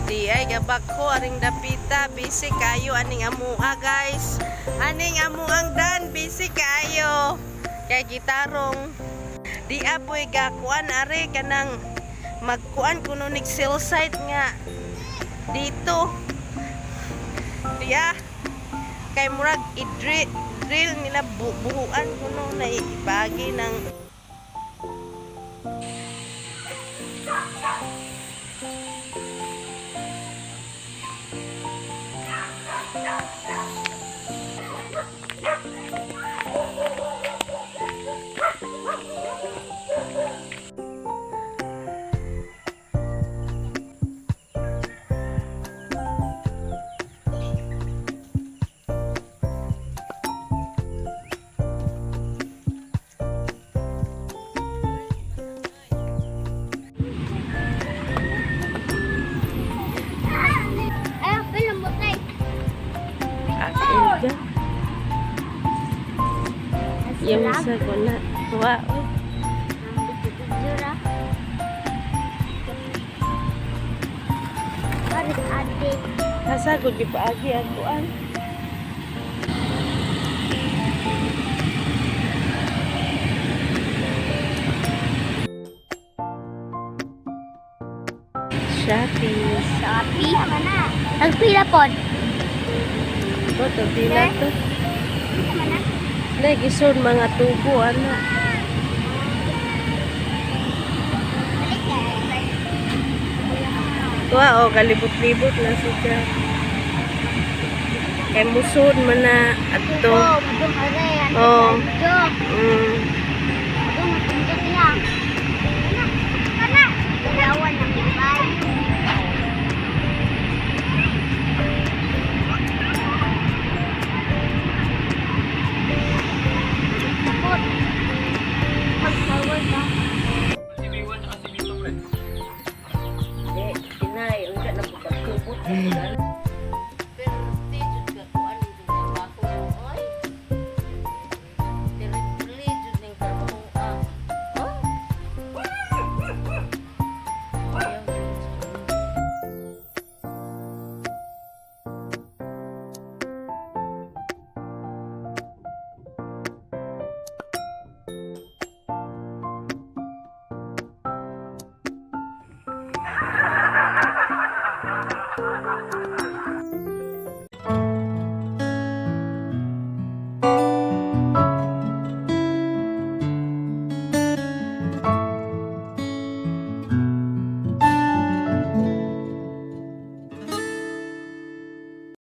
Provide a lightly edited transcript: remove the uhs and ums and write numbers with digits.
Di ay gabak ko aring dapita busy kayo aning amua guys. Aning amuang dan busy kayo. Kay gitarong di apoy gakuan are kanang magkuan kuno nig cell site nga dito. Diya kay murag i-drill nila buhuan kuno na ibagi ng yung sa kuna tuwa asa ko gipaagi ang kuan Shopee mana? Ang pila pod. Ito pila to. Lagi sun mga tubo ana. Tuwa o kalibot-libot na siya. Kay musod man na ato. Oh. Inay, ulit na pagkakubot.